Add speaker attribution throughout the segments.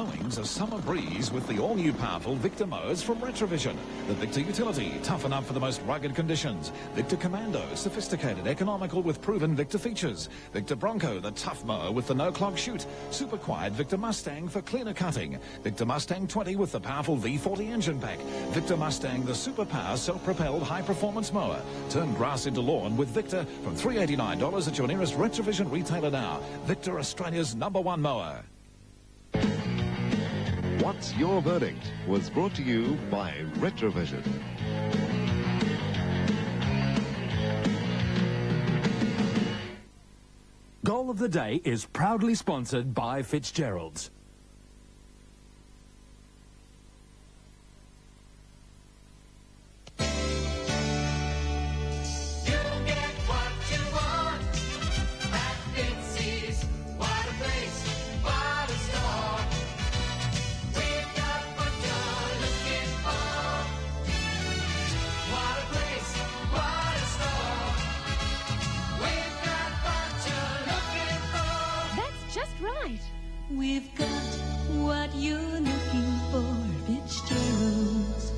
Speaker 1: mowing's a summer breeze with the all-new powerful Victor mowers from Retrovision. The Victor Utility, tough enough for the most rugged conditions. Victor Commando, sophisticated, economical with proven Victor features. Victor Bronco, the tough mower with the no-clog chute. Super quiet Victor Mustang for cleaner cutting. Victor Mustang 20 with the powerful V40 engine pack. Victor Mustang, the superpower self-propelled high-performance mower. Turn grass into lawn with Victor from $389 at your nearest Retrovision retailer now. Victor, Australia's #1 mower.
Speaker 2: What's Your Verdict was brought to you by Retrovision.
Speaker 3: Goal of the Day is proudly sponsored by Fitzgerald's.
Speaker 4: Right. We've got what you're looking for, Fitzgerald's.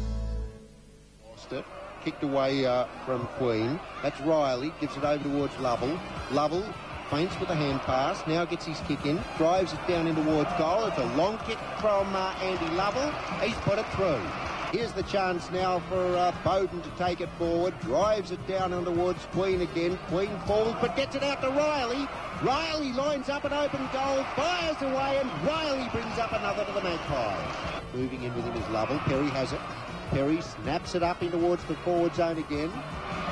Speaker 5: Lost it. Kicked away from Queen. That's Riley. Gives it over towards Lovell. Lovell feints with a hand pass. Now gets his kick in. Drives it down in towards goal. It's a long kick from Andy Lovell. He's put it through. Here's the chance now for Bowden to take it forward. Drives it down in towards Queen again. Queen falls, but gets it out to Riley. Riley lines up an open goal, fires away, and Riley brings up another to the Magpies. Moving in with him is Lovell. Perry has it. Perry snaps it up in towards the forward zone again.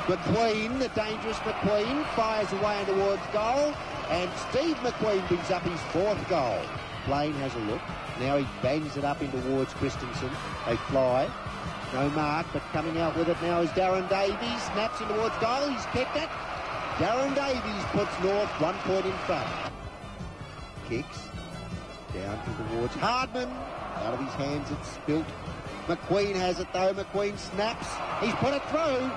Speaker 5: McQueen, the dangerous McQueen, fires away in towards goal, and Steve McQueen brings up his 4th goal. Blaine has a look. Now he bangs it up in towards Christensen. They fly. No mark, but coming out with it now is Darren Davies. Snaps in towards goal. He's kicked it. Darren Davies puts North 1 point in front. Kicks. Down towards Hardman. Out of his hands it's spilt. McQueen has it though. McQueen snaps. He's put it through.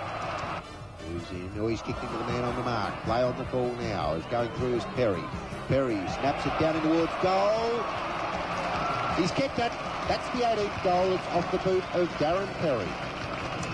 Speaker 5: Moves in. Oh, he's kicked into the man on the mark. Play on the ball now. Is going through is Perry. Perry snaps it down in towards goal. He's kicked it. That's the 18th goal. It's off the boot of Darren Perry.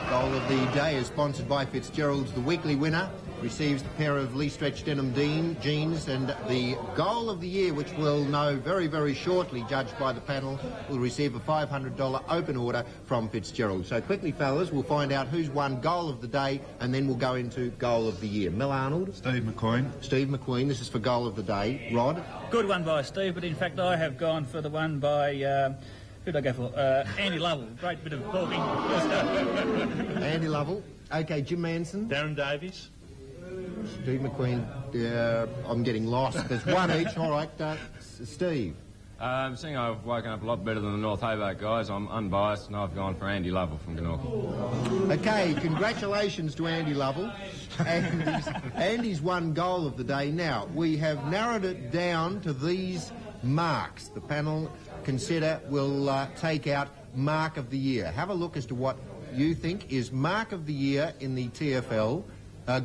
Speaker 6: Goal of the day is sponsored by Fitzgerald's. The weekly winner receives the pair of Lee Stretch denim jeans, and the goal of the year, which we'll know very, very shortly, judged by the panel, will receive a $500 open order from Fitzgerald. So quickly, fellas, we'll find out who's won goal of the day, and then we'll go into goal of the year. Mel Arnold.
Speaker 7: Steve McQueen.
Speaker 6: Steve McQueen, this is for goal of the day. Rod.
Speaker 8: Good one by Steve, but in fact I have gone for the one by... who did I go for? Andy Lovell. Great bit of talking.
Speaker 6: Andy Lovell. OK, Jim Manson.
Speaker 7: Darren Davies.
Speaker 6: Steve McQueen. I'm getting lost. There's one each. All right, Steve.
Speaker 9: Seeing I've woken up a lot better than the North Hobart guys, I'm unbiased and I've gone for Andy Lovell from Gnorky.
Speaker 6: OK, congratulations to Andy Lovell. Andy's won goal of the day. Now, we have narrowed it down to these marks. The panel will take out mark of the year. Have a look as to what you think is mark of the year in the TFL,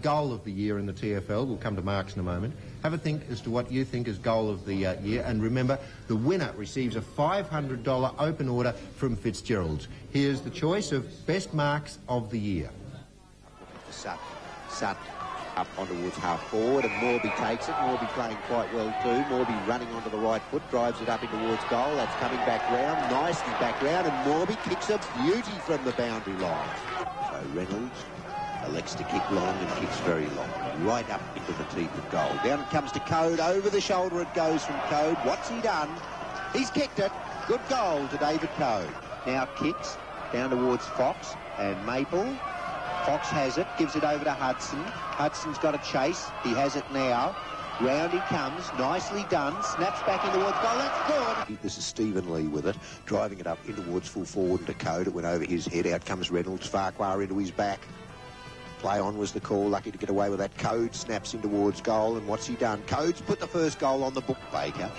Speaker 6: goal of the year in the TFL. We'll come to marks in a moment. Have a think as to what you think is goal of the year, and remember, the winner receives a $500 open order from Fitzgerald's. Here's the choice of best marks of the year.
Speaker 5: Sut up on towards half forward, and Morby takes it. Morby playing quite well too. Morby running onto the right foot, drives it up in towards goal. That's coming back round, nicely back round, and Morby kicks a beauty from the boundary line. So Reynolds elects to kick long and kicks very long, right up into the teeth of goal. Down it comes to Code, over the shoulder it goes from Code. What's he done? He's kicked it. Good goal to David Code. Now kicks down towards Fox and Maple. Fox has it, gives it over to Hudson. Hudson's got a chase. He has it now. Round he comes, nicely done. Snaps back in towards goal. That's good. This is Stephen Lee with it, driving it up in towards full forward to Code. It went over his head. Out comes Reynolds. Farquhar into his back. Play on was the call. Lucky to get away with that. Code snaps in towards goal, and what's he done? Code's put the first goal on the book, Baker.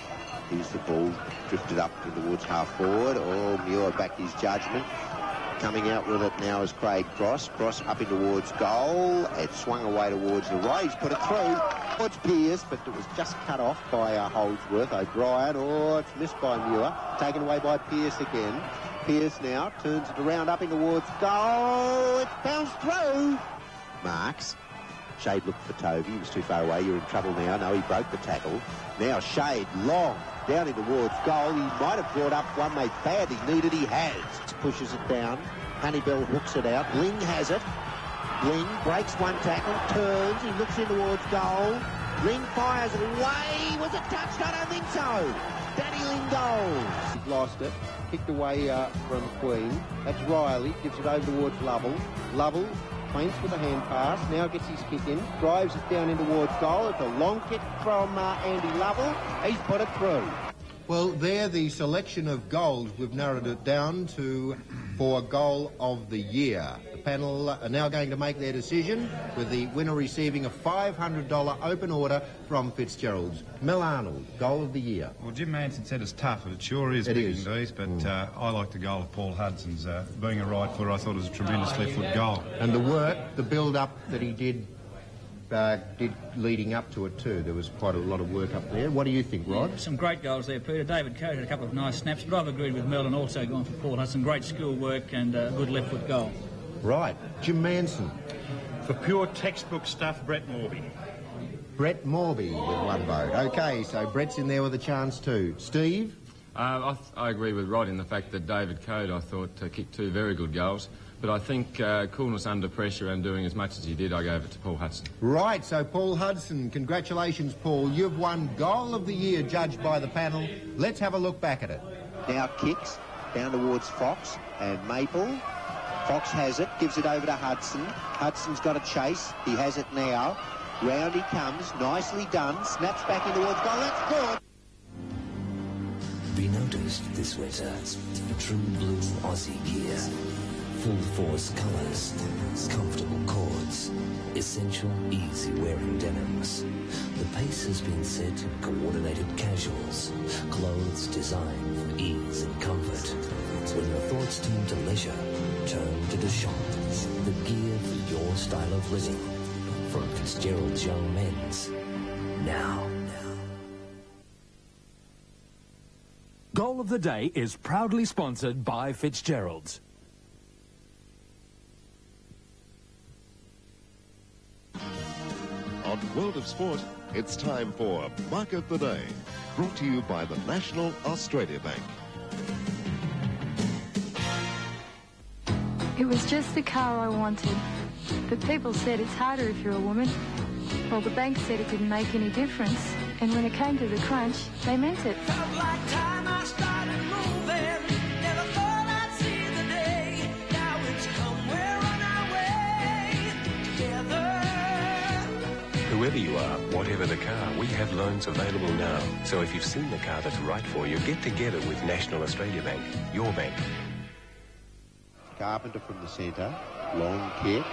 Speaker 5: Here's the ball, drifted up in towards half forward. Oh, Muir backed his judgment. Coming out with it now is Craig Cross. Cross up in towards goal. It swung away towards the right. He's put it through. Towards Pearce, but it was just cut off by Holdsworth. O'Brien, it's missed by Muir. Taken away by Pearce again. Pearce now turns it around up in towards goal. It's bounced through. Marks. Shade looked for Tovey. He was too far away. You're in trouble now. No, he broke the tackle. Now Shade, long, down in towards goal. He might have brought up one they badly needed. He has. Pushes it down. Honeybell hooks it out. Ling has it. Ling breaks one tackle, turns, he looks in towards goal. Ling fires it away. Was it touched? I don't think so. Danny Ling goals. He's lost it. Kicked away from Queen. That's Riley. Gives it over towards Lovell. Lovell feints with a hand pass. Now gets his kick in. Drives it down in towards goal. It's a long kick from Andy Lovell. He's put it through.
Speaker 6: Well, there, the selection of goals, we've narrowed it down to for goal of the year. The panel are now going to make their decision, with the winner receiving a $500 open order from Fitzgerald's. Mel Arnold, goal of the year.
Speaker 7: Well, Jim Manson said it's tough, and it sure is picking these, but I like the goal of Paul Hudson's. Being a right footer, I thought it was a tremendous left-foot goal.
Speaker 6: And the work, the build-up that he did leading up to it too. There was quite a lot of work up there. What do you think, Rod?
Speaker 8: Yeah, some great goals there, Peter. David Coe had a couple of nice snaps, but I've agreed with Mel and also gone for Paul Hudson. Great skill work and good left-foot goal.
Speaker 6: Right. Jim Manson.
Speaker 7: For pure textbook stuff, Brett Morby.
Speaker 6: Brett Morby with one vote. OK, so Brett's in there with a chance too. Steve?
Speaker 9: I agree with Rod in the fact that David Code, I thought, kicked two very good goals. But I think coolness under pressure and doing as much as he did, I gave it to Paul Hudson.
Speaker 6: Right, so Paul Hudson, congratulations, Paul. You've won goal of the year, judged by the panel. Let's have a look back at it.
Speaker 5: Now kicks down towards Fox and Maple. Fox has it, gives it over to Hudson. Hudson's got a chase. He has it now. Round he comes, nicely done. Snaps back in towards goal. That's good.
Speaker 10: Be noticed this winter. True blue Aussie gear. Full force colours, comfortable cords, essential easy wearing denims. The pace has been set in coordinated casuals, clothes designed for ease and comfort. When your thoughts turn to leisure, turn to the shop. The gear for your style of living. From Fitzgerald's Young Men's. Now.
Speaker 3: Goal of the Day is proudly sponsored by Fitzgerald's.
Speaker 2: On World of Sport, it's time for Mark of the Day, brought to you by the National Australia Bank.
Speaker 11: It was just the car I wanted. But people said it's harder if you're a woman. Well, the bank said it didn't make any difference. And when it came to the crunch, they meant it.
Speaker 4: Felt like time I started moving. Never thought I'd see the day. Now it's come, we're on our way together.
Speaker 12: Whoever you are, whatever the car, we have loans available now. So if you've seen the car that's right for you, get together with National Australia Bank, your bank.
Speaker 5: Carpenter from the centre, long kick,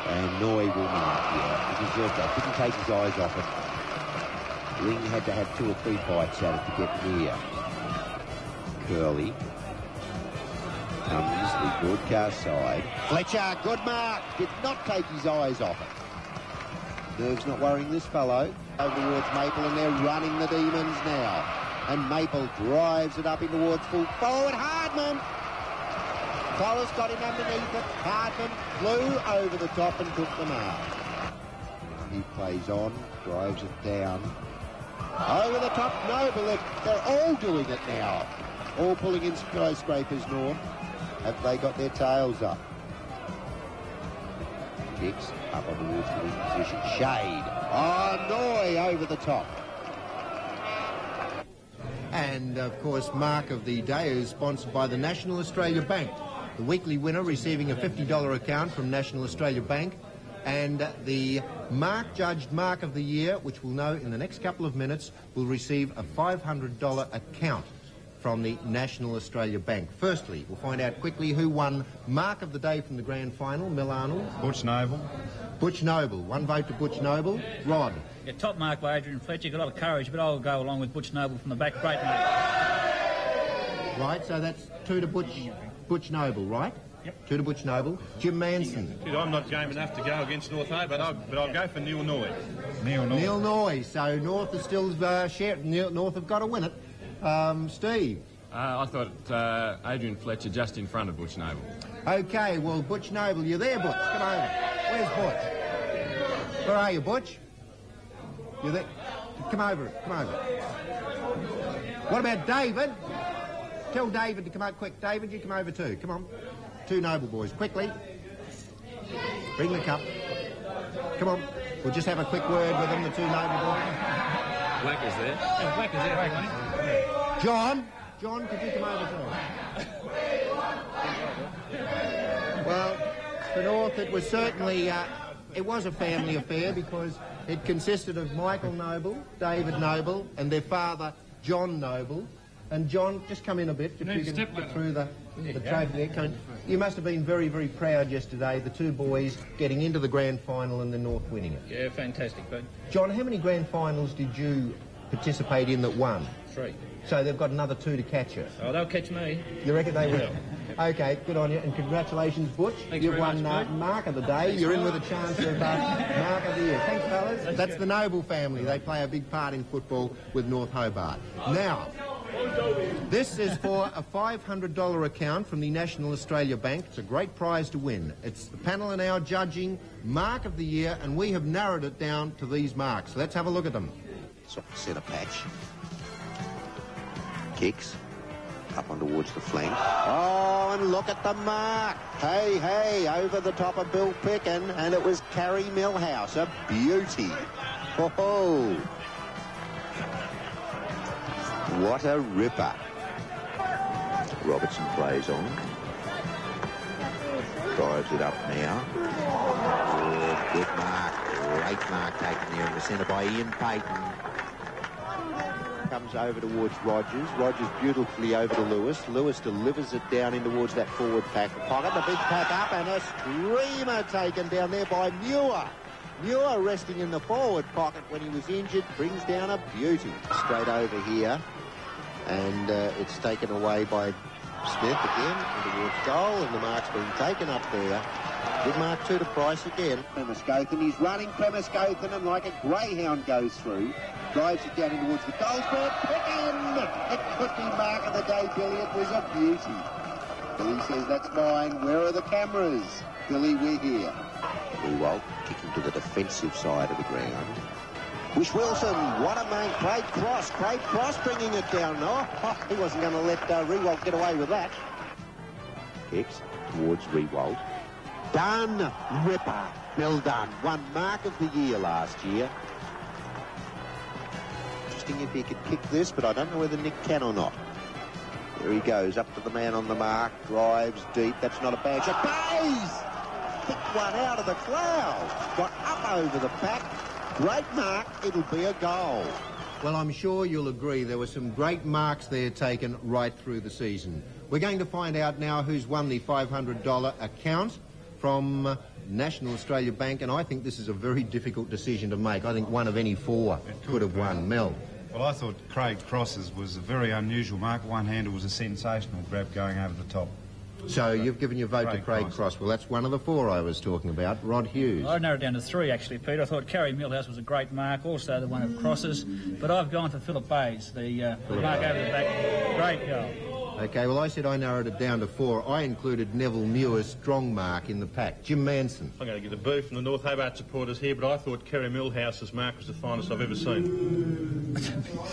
Speaker 5: and Noy will mark here. This is just, couldn't take his eyes off it. Ling had to have 2 or 3 bites at it to get near. Curley comes the broadcast side. Fletcher, good mark, did not take his eyes off it. Nerves not worrying this fellow. Over towards Maple, and they're running the Demons now. And Maple drives it up in towards full forward. Hardman! Collis got him underneath it. Hardman flew over the top and took the mark. He plays on, drives it down. Over the top, Noble. They're all doing it now. All pulling in skyscrapers, Norm. Have they got their tails up? Kicks up on the water position. Shade. Oh, Noy over the top.
Speaker 6: And, of course, Mark of the Day is sponsored by the National Australia Bank. The weekly winner receiving a $50 account from National Australia Bank. And the judged Mark of the Year, which we'll know in the next couple of minutes, will receive a $500 account from the National Australia Bank. Firstly, we'll find out quickly who won Mark of the Day from the grand final. Mel Arnold.
Speaker 7: Butch Noble.
Speaker 6: Butch Noble. 1 vote to Butch Noble. Rod.
Speaker 8: Yeah, top mark by Adrian Fletcher. Got a lot of courage, but I'll go along with Butch Noble from the back. Great mark.
Speaker 6: Right, so that's 2 to Butch Noble, right?
Speaker 8: Yep.
Speaker 6: 2 to Butch Noble. Jim Manson.
Speaker 13: I'm not game enough to go against North Hobart, but I'll go for Neil Noy.
Speaker 6: Neil Noy. So North is still North have got to win it. Steve.
Speaker 9: I thought Adrian Fletcher just in front of Butch Noble.
Speaker 6: Okay, well, Butch Noble, you're there, Butch. Come over. Where's Butch? Where are you, Butch? You're there. Come over. Come over. What about David? Tell David to come out quick. David, you come over too. Come on. 2 Noble boys. Quickly. Bring the cup. Come on. We'll just have a quick word with them, the 2 Noble boys.
Speaker 9: Wacker's there.
Speaker 8: Yeah, Wacker's there, honey.
Speaker 6: John, could you come over too? Well, for North, it was certainly, it was a family affair because it consisted of Michael Noble, David Noble, and their father, John Noble. And John, just come in a bit, if you can get through the trophy there. You must have been very, very proud yesterday, the 2 boys getting into the grand final and the North winning it.
Speaker 8: Yeah, fantastic, bud.
Speaker 6: John, how many grand finals did you participate in that won?
Speaker 8: 3.
Speaker 6: So they've got another 2 to catch you.
Speaker 8: Oh, they'll catch me.
Speaker 6: You reckon they will? Okay, good on you, and congratulations, Butch.
Speaker 8: Thanks
Speaker 6: You've
Speaker 8: very
Speaker 6: won
Speaker 8: much, mate.
Speaker 6: Mark of the Day. You're in with a chance of Mark of the Year. Thanks, fellas. That's the Noble family. They play a big part in football with North Hobart. Now, this is for a $500 account from the National Australia Bank. It's a great prize to win. It's the panel are now judging Mark of the Year, and we have narrowed it down to these marks. Let's have a look at them.
Speaker 5: Soft centre patch. Kicks. Up on towards the flank. Oh, and look at the mark. Hey, over the top of Bill Pickin, and it was Carrie Millhouse. A beauty. Oh, what a ripper. Robertson plays on. Drives it up now. Oh, good mark. Great mark taken there in the centre by Ian Payton. Comes over towards Rogers. Rogers beautifully over to Lewis. Lewis delivers it down in towards that forward pack pocket. The big pack up and a screamer taken down there by Muir. Muir resting in the forward pocket when he was injured. Brings down a beauty. Straight over here. And it's taken away by Smith again in towards goal. And the mark's been taken up there. Good mark 2 to Price again. Premiscothan, he's running Premiscothan, and like a greyhound goes through. Drives it down in towards the goal square. Pickin! It could be mark of the day, Billy. It was a beauty. Billy says, that's mine. Where are the cameras? Billy, we're here. Rewalt kicking to the defensive side of the ground. Wish Wilson, what a man. Craig Cross bringing it down. Oh, he wasn't going to let Rewalt get away with that. Kicks towards Rewalt. Dunn, ripper. Bill Dunn won Mark of the Year last year. Interesting if he could kick this, but I don't know whether Nick can or not. There he goes, up to the man on the mark, drives deep. That's not a bad shot. Bays! Kicked one out of the clouds. Got up over the pack. Great mark. It'll be a goal.
Speaker 6: Well, I'm sure you'll agree there were some great marks there taken right through the season. We're going to find out now who's won the $500 account from National Australia Bank, and I think this is a very difficult decision to make. I think one of any 4 could have won. Mel.
Speaker 7: Well, I thought Craig Cross's was a very unusual mark. One-hander was a sensational grab going over the top.
Speaker 6: So you've given your vote to Craig Cross. Well, that's one of the 4 I was talking about. Rod Hughes.
Speaker 8: I narrowed it down to 3, actually, Peter. I thought Carrie Millhouse was a great mark, also the one of Crosses. But I've gone for Philip Bays, the mark over the back. Great goal.
Speaker 6: OK, well, I said I narrowed it down to 4. I included Neville Muir's strong mark in the pack. Jim Manson.
Speaker 13: I'm going to get a boo from the North Hobart supporters here, but I thought Kerry Millhouse's mark was the finest I've ever seen.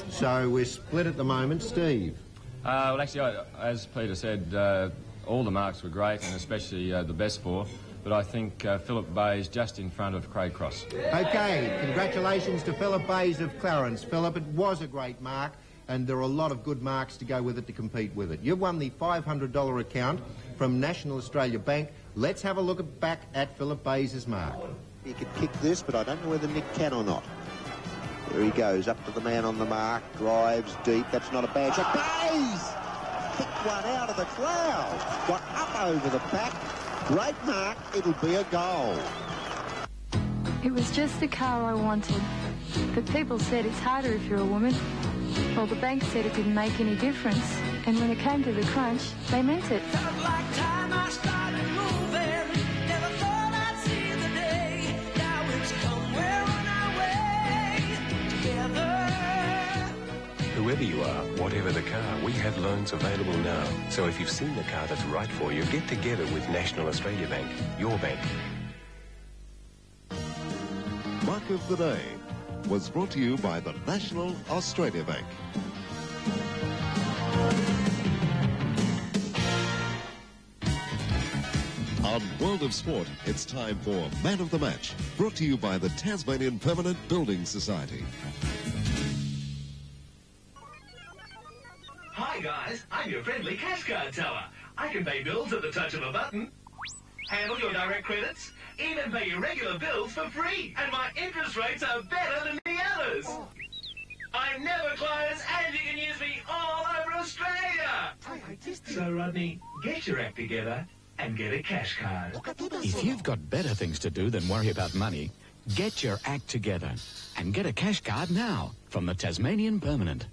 Speaker 6: So we're split at the moment. Steve?
Speaker 9: Well, actually, as Peter said, all the marks were great, and especially the best 4. But I think Philip Bays just in front of Craig Cross.
Speaker 6: OK, congratulations to Philip Bays of Clarence. Philip, it was a great mark, and there are a lot of good marks to go with it to compete with it. You've won the $500 account from National Australia Bank. Let's have a look back at Philip Bays' mark.
Speaker 5: He could kick this, but I don't know whether Nick can or not. There he goes, up to the man on the mark, drives deep. That's not a bad shot. Bays! Kicked one out of the clouds. Got up over the pack. Great mark. It'll be a goal.
Speaker 11: It was just the car I wanted. But people said it's harder if you're a woman. Well, the bank said it didn't make any difference. And when it came to the crunch, they meant it.
Speaker 4: Felt like time I started
Speaker 12: Whoever you are, whatever the car, we have loans available now. So if you've seen the car that's right for you, get together with National Australia Bank, your bank.
Speaker 2: Mark of the Day was brought to you by the National Australia Bank. On World of Sport, it's time for Man of the Match, brought to you by the Tasmanian Permanent Building Society.
Speaker 14: Hi guys, I'm your friendly cash card teller. I can pay bills at the touch of a button, handle your direct credits, even pay your regular bills for free, and my interest rates are better than the others. I never close, and you can use me all over Australia. So Rodney, get your act together and get a cash card.
Speaker 15: If you've got better things to do than worry about money, get your act together and get a cash card now from the Tasmanian Permanent.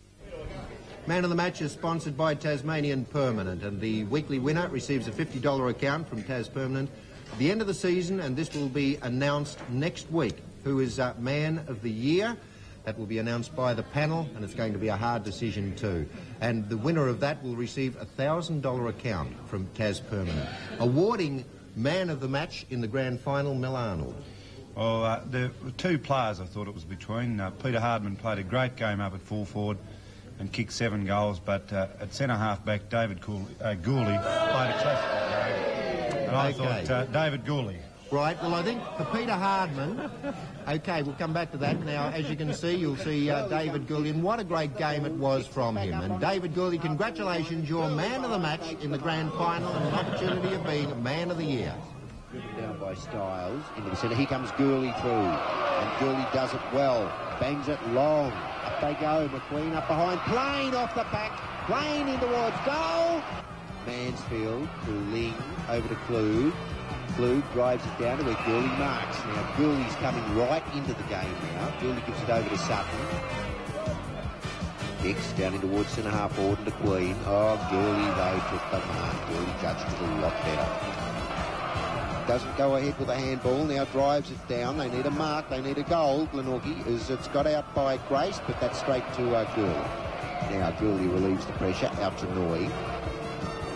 Speaker 6: Man of the Match is sponsored by Tasmanian Permanent, and the weekly winner receives a $50 account from Tas Permanent at the end of the season, and this will be announced next week. Who is Man of the Year? That will be announced by the panel, and it's going to be a hard decision too. And the winner of that will receive a $1,000 account from Tas Permanent. Awarding Man of the Match in the grand final, Mel Arnold.
Speaker 7: Well, there were two players I thought it was between. Peter Hardman played a great game up at full forward and kicked 7 goals, but at centre-half back, David Gooley played a classic game. And I thought David Gooley.
Speaker 6: Right, well, I think for Peter Hardman, OK, we'll come back to that. Now, as you can see, you'll see David Gooley, and what a great game it was from him. And David Gooley, congratulations, you're Man of the Match in the grand final and an opportunity of being Man of the Year.
Speaker 5: Driven down by Styles into the centre. Here comes Gooley through, and Gooley does it well. Bangs it long. Up they go. McQueen up behind. Plain off the back. Plain in towards goal. Mansfield to Ling over to Klug. Klug drives it down to where Gooley marks. Now Gooley's coming right into the game now. Gooley gives it over to Sutton. Hicks down in towards centre half forward and to Queen. Oh, Gooley though took the mark. Gooley judged it a lot better. Doesn't go ahead with a handball, now drives it down. They need a mark, they need a goal. Glenorchy, as it's got out by Grace, but that's straight to Gooley. Now Gooley relieves the pressure, out to Noy.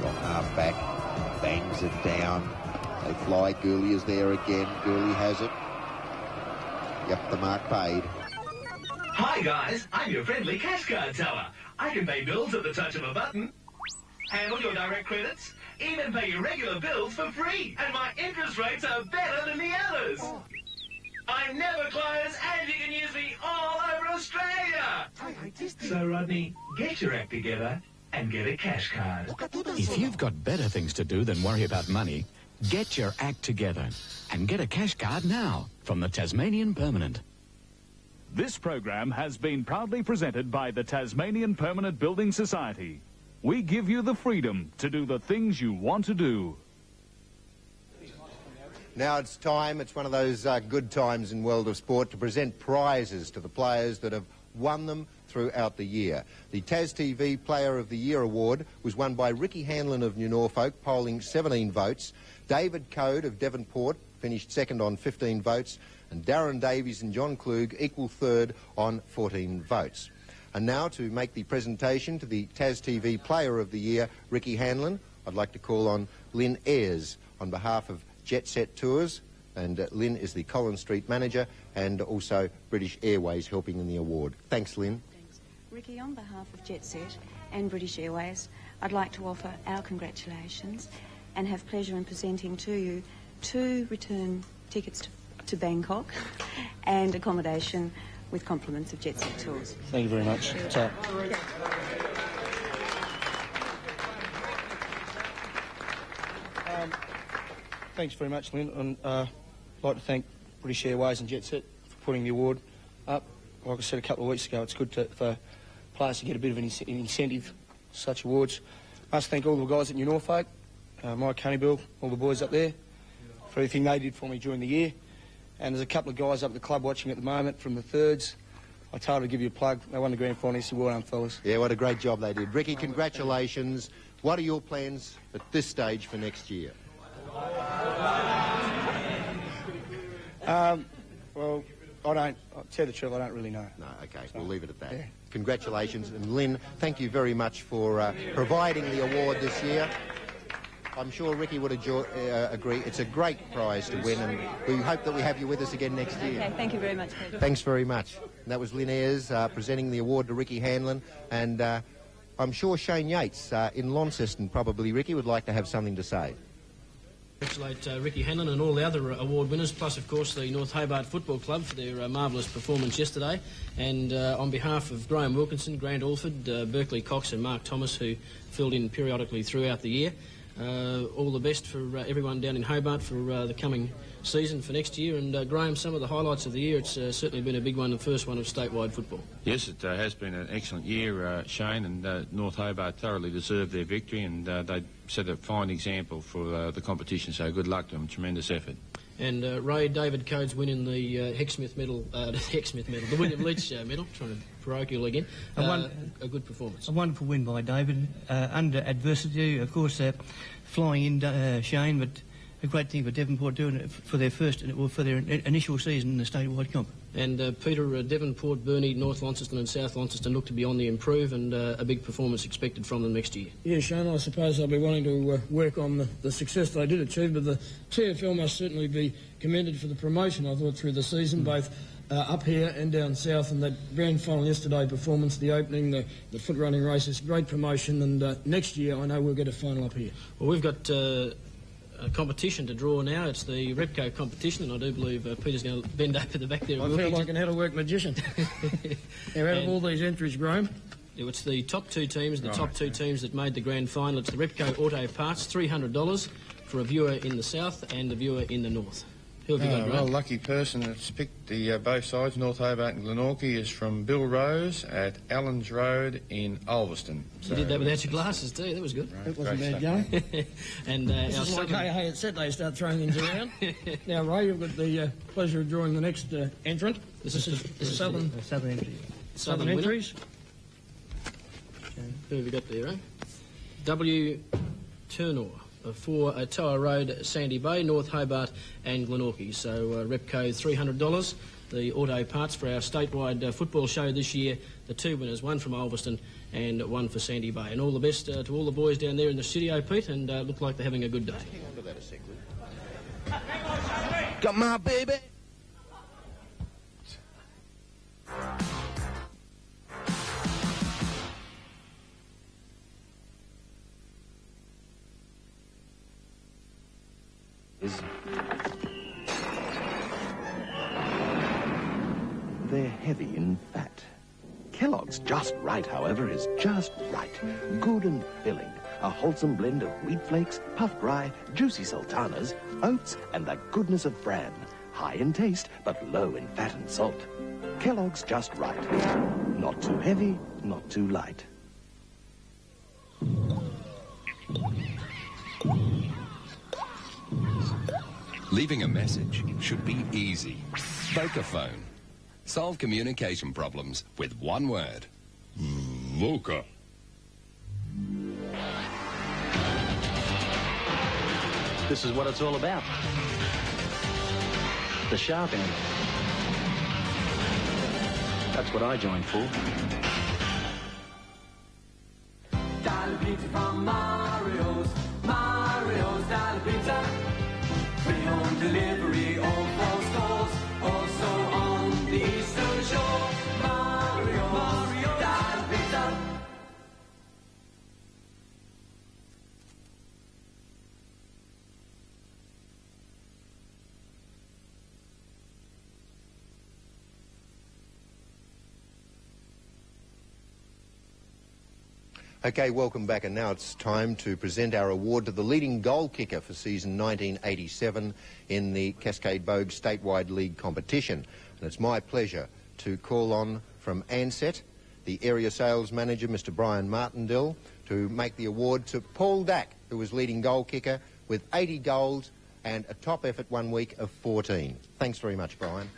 Speaker 5: From half back, bangs it down. They fly, Gooley is there again. Gooley has it. Yep, the mark paid.
Speaker 14: Hi guys, I'm your friendly cash card teller. I can pay bills at the touch of a button, handle your direct credits, even pay your regular bills for free, and my interest rates are better than the others. I never close, and you can use me all over Australia. So Rodney, get your act together and get a cash card.
Speaker 15: If you've got better things to do than worry about money, get your act together and get a cash card now from the Tasmanian Permanent.
Speaker 3: This program has been proudly presented by the Tasmanian Permanent Building Society. We give you the freedom to do the things you want to do.
Speaker 6: Now it's time, it's one of those good times in World of Sport to present prizes to the players that have won them throughout the year. The Tas TV Player of the Year award was won by Ricky Hanlon of New Norfolk, polling 17 votes. David Code of Devonport finished second on 15 votes, and Darren Davies and John Klug equal third on 14 votes. And now, to make the presentation to the Tas TV Player of the Year, Ricky Hanlon, I'd like to call on Lynn Ayres on behalf of Jet Set Tours, and Lynn is the Collins Street manager and also British Airways helping in the award. Thanks, Lynn.
Speaker 16: Thanks. Ricky, on behalf of Jet Set and British Airways, I'd like to offer our congratulations and have pleasure in presenting to you 2 return tickets to Bangkok and accommodation with compliments of Jet Set Tours.
Speaker 17: Thank you very much. So, thanks very much, Lynn. And I'd like to thank British Airways and Jet Set for putting the award up. Like I said a couple of weeks ago, it's good for players to get a bit of an incentive for such awards. I must thank all the guys at New Norfolk, Mike Honeybill, all the boys up there, for everything they did for me during the year. And there's a couple of guys up at the club watching at the moment from the thirds. I told them to give you a plug. They won the grand final. So well done, fellas.
Speaker 6: Yeah, what a great job they did. Ricky, congratulations. What are your plans at this stage for next year?
Speaker 17: Well, I'll tell you the truth, I don't really know.
Speaker 6: No, OK, we'll leave it at that.
Speaker 17: Yeah.
Speaker 6: congratulations. And Lynn, thank you very much for providing the award this year. I'm sure Ricky would agree. It's a great prize to win, and we hope that we have you with us again next year.
Speaker 16: Okay, thank you very much, Peter.
Speaker 6: Thanks very much. And that was Lynn Ayres presenting the award to Ricky Hanlon, and I'm sure Shane Yates in Launceston, probably, Ricky, would like to have something to say.
Speaker 18: Congratulate Ricky Hanlon and all the other award winners, plus, of course, the North Hobart Football Club for their marvellous performance yesterday. And on behalf of Graham Wilkinson, Grant Alford, Berkeley Cox and Mark Thomas, who filled in periodically throughout the year, all the best for everyone down in Hobart for the coming season for next year. And Graham, some of the highlights of the year, it's certainly been a big one, the first one of statewide football.
Speaker 9: Yes, it has been an excellent year, Shane, and North Hobart thoroughly deserved their victory, and they set a fine example for the competition, so good luck to them, tremendous effort.
Speaker 18: And Ray, David Coates winning the the William Leach medal, trying to parochial again. A good performance.
Speaker 17: A wonderful win by David, under adversity, of course, flying in Shane, but a great thing for Devonport doing it for their first, or for their initial season in the statewide comp.
Speaker 18: And Peter, Devonport, Burnie, North Launceston and South Launceston look to be on the improve, and a big performance expected from them next year.
Speaker 19: Yeah, Shane, I suppose they'll be wanting to work on the success they did achieve, but the TFL must certainly be commended for the promotion, I thought, through the season, both up here and down south, and that grand final yesterday performance, the opening, the foot running races, great promotion, and next year I know we'll get a final up here.
Speaker 18: Well, we've got a competition to draw now. It's the Repco competition, and I do believe Peter's going to bend over the back there.
Speaker 19: I feel like an out-of-work magician. Now, out of all these entries, Graham?
Speaker 18: It's the top two teams, top two teams that made the grand final. It's the Repco Auto Parts, $300 for a viewer in the south and a viewer in the north. Who have you got, Graham?
Speaker 20: Well, lucky person that's picked the both sides, North Hobart and Glenorchy, is from Bill Rose at Allens Road in Ulverston.
Speaker 18: You did that without your glasses too, that was good.
Speaker 19: That wasn't bad going. And this is like hey, at Saturday start throwing things around. Now, Ray, you've got the pleasure of drawing the next entrant.
Speaker 18: This is
Speaker 19: Southern
Speaker 17: entry.
Speaker 18: Southern
Speaker 19: entries.
Speaker 18: Who have you got there, Ray? W. Turnor for Toa Road, Sandy Bay, North Hobart and Glenorchy. So Repco $300. The auto parts for our statewide football show this year. The two winners, one from Ulverston and one for Sandy Bay. And all the best to all the boys down there in the studio, Pete, and look like they're having a good day.
Speaker 6: Hang on to that a sec,
Speaker 21: Got my baby.
Speaker 22: They're heavy in fat. Kellogg's Just Right, however, is just right. Good and filling. A wholesome blend of wheat flakes, puffed rye, juicy sultanas, oats, and the goodness of bran. High in taste, but low in fat and salt. Kellogg's Just Right. Not too heavy, not too light.
Speaker 23: Leaving a message should be easy. Vocaphone. Solve communication problems with one word. Voca.
Speaker 24: This is what it's all about. The sharp end. That's what I joined for.
Speaker 4: Dollar pizza from Mario's. Mario's Dollar Pizza. Free home delivery, all 4 stores. Also on the Eastern Shore. Mario's Dollar Pizza.
Speaker 6: Okay, welcome back, and now it's time to present our award to the leading goal kicker for season 1987 in the Cascade Bogue Statewide League competition. And it's my pleasure to call on from Ansett, the area sales manager, Mr. Brian Martindale, to make the award to Paul Dack, who was leading goal kicker with 80 goals and a top effort 1 week of 14. Thanks very much, Brian.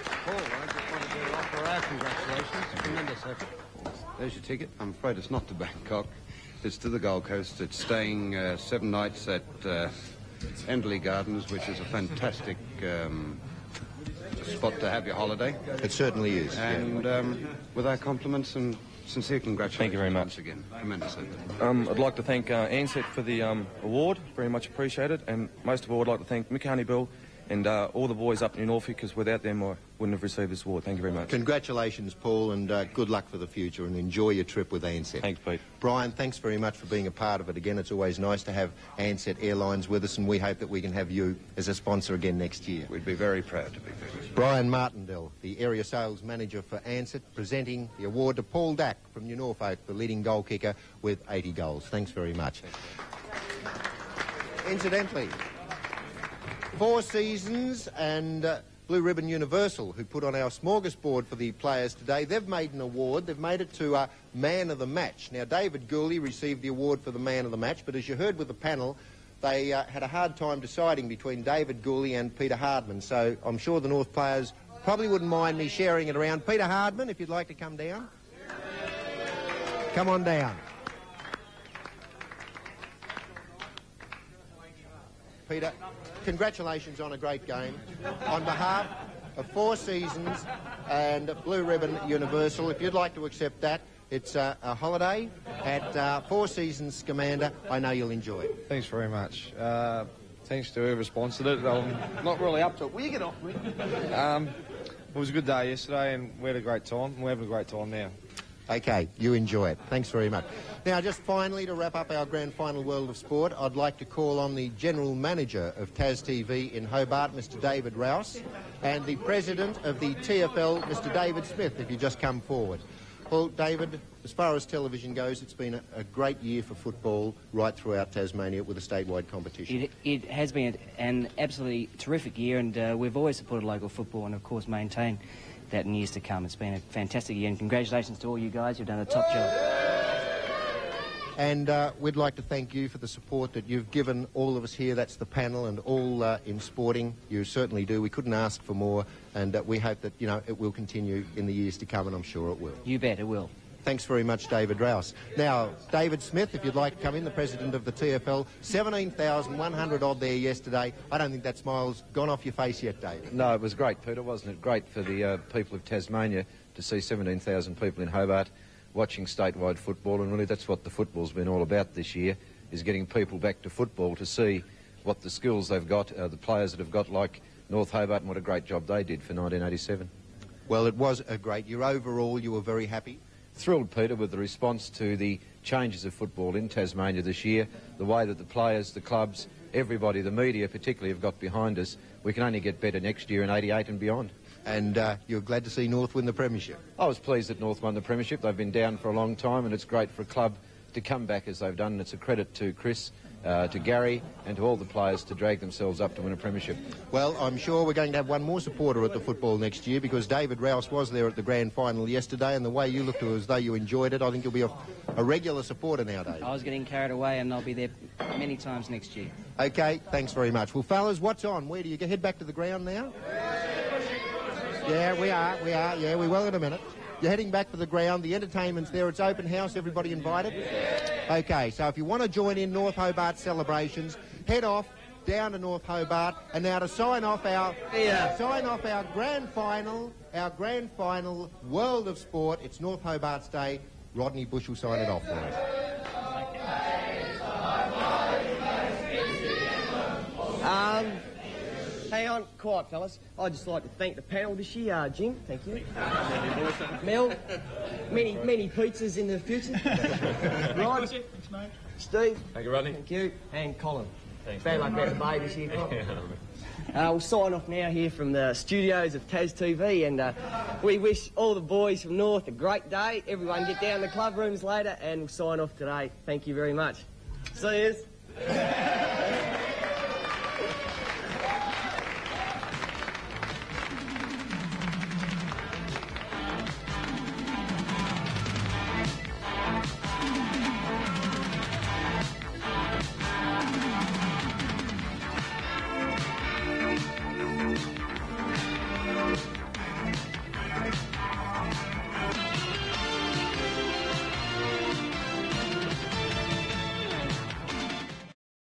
Speaker 25: Paul, I just wanted to offer our congratulations. Tremendous effort. There's your ticket. I'm afraid it's not to Bangkok. It's to the Gold Coast. It's staying 7 nights at Endley Gardens, which is a fantastic spot to have your holiday.
Speaker 6: It certainly is.
Speaker 25: And with our compliments and sincere congratulations.
Speaker 1: Thank you very much.
Speaker 25: Once again. Tremendous effort.
Speaker 1: I'd like to thank Ansett for the award, very much appreciated, and most of all I'd like to thank Mick Honeybill and all the boys up in Norfolk, because without them I wouldn't have received this award. Thank you very much.
Speaker 6: Congratulations, Paul, and good luck for the future, and enjoy your trip with Ansett.
Speaker 1: Thanks, Pete.
Speaker 6: Brian, thanks very much for being a part of it again. It's always nice to have Ansett Airlines with us, and we hope that we can have you as a sponsor again next year.
Speaker 25: We'd be very proud to be there.
Speaker 6: Brian Martindale, the Area Sales Manager for Ansett, presenting the award to Paul Dack from New Norfolk, the leading goal kicker with 80 goals. Thanks very much. Incidentally, Four Seasons and Blue Ribbon Universal, who put on our smorgasbord for the players today, they've made an award. They've made it to Man of the Match. Now, David Gooley received the award for the Man of the Match, but as you heard with the panel, they had a hard time deciding between David Gooley and Peter Hardman, so I'm sure the North players probably wouldn't mind me sharing it around. Peter Hardman, if you'd like to come down. Come on down. Peter, congratulations on a great game. On behalf of Four Seasons and Blue Ribbon Universal, if you'd like to accept that, it's a holiday at Four Seasons Scamander. I know you'll enjoy it.
Speaker 8: Thanks very much. Thanks to whoever sponsored it. I'm not really up to it. Will you get off me? It was a good day yesterday and we had a great time. We're having a great time now.
Speaker 6: Okay, you enjoy it. Thanks very much. Now, just finally, to wrap up our grand final World of Sport, I'd like to call on the General Manager of Tas TV in Hobart, Mr David Rouse, and the President of the TFL, Mr David Smith, if you just come forward. Well, David, as far as television goes, it's been a great year for football right throughout Tasmania with a statewide competition.
Speaker 10: It has been an absolutely terrific year, and we've always supported local football and, of course, maintain that in years to come. It's been a fantastic year, and congratulations to all you guys. You've done a top job.
Speaker 6: And we'd like to thank you for the support that you've given all of us here. That's the panel and all in sporting. You certainly do. We couldn't ask for more, and we hope that, you know, it will continue in the years to come, and I'm sure it will.
Speaker 10: You bet it will.
Speaker 6: Thanks very much, David Rouse. Now, David Smith, if you'd like to come in, the President of the TFL, 17,100 odd there yesterday. I don't think that smile's gone off your face yet, David.
Speaker 13: No, it was great, Peter. Wasn't it great for the people of Tasmania to see 17,000 people in Hobart watching statewide football, and really that's what the football's been all about this year, is getting people back to football to see what the skills they've got, the players that have got, like North Hobart, and what a great job they did for 1987.
Speaker 6: Well, it was a great year. Overall, you were very happy?
Speaker 13: Thrilled, Peter, with the response to the changes of football in Tasmania this year, the way that the players, the clubs, everybody, the media particularly, have got behind us. We can only get better next year in 88 and beyond.
Speaker 6: And you're glad to see North win the premiership?
Speaker 13: I was pleased that North won the premiership. They've been down for a long time, and it's great for a club to come back as they've done. And it's a credit to Chris, to Gary, and to all the players to drag themselves up to win a premiership.
Speaker 6: Well, I'm sure we're going to have one more supporter at the football next year, because David Rouse was there at the grand final yesterday, and the way you looked as though you enjoyed it, I think you'll be a regular supporter nowadays.
Speaker 10: I was getting carried away, and I'll be there many times next year.
Speaker 6: Okay, thanks very much. Well, fellas, what's on? Where do you head back to the ground now? Yeah, we are. Yeah, we will in a minute. You're heading back to the ground. The entertainment's there. It's open house. Everybody invited? Okay, so if you want to join in North Hobart celebrations, head off down to North Hobart. And now to sign off our grand final World of Sport. It's North Hobart's Day. Rodney Bush will sign it off for us.
Speaker 21: Hang on, quiet, fellas. I'd just like to thank the panel this year, Jim. Thank you. Mel, many pizzas in the future. Rod, Steve.
Speaker 1: Thank you, Rodney.
Speaker 21: Thank you. And Colin.
Speaker 1: Thanks.
Speaker 21: Bad luck about the bay this year, Colin. We'll sign off now here from the studios of Tas TV, and we wish all the boys from North a great day. Everyone get down to the club rooms later, and we'll sign off today. Thank you very much. See yous.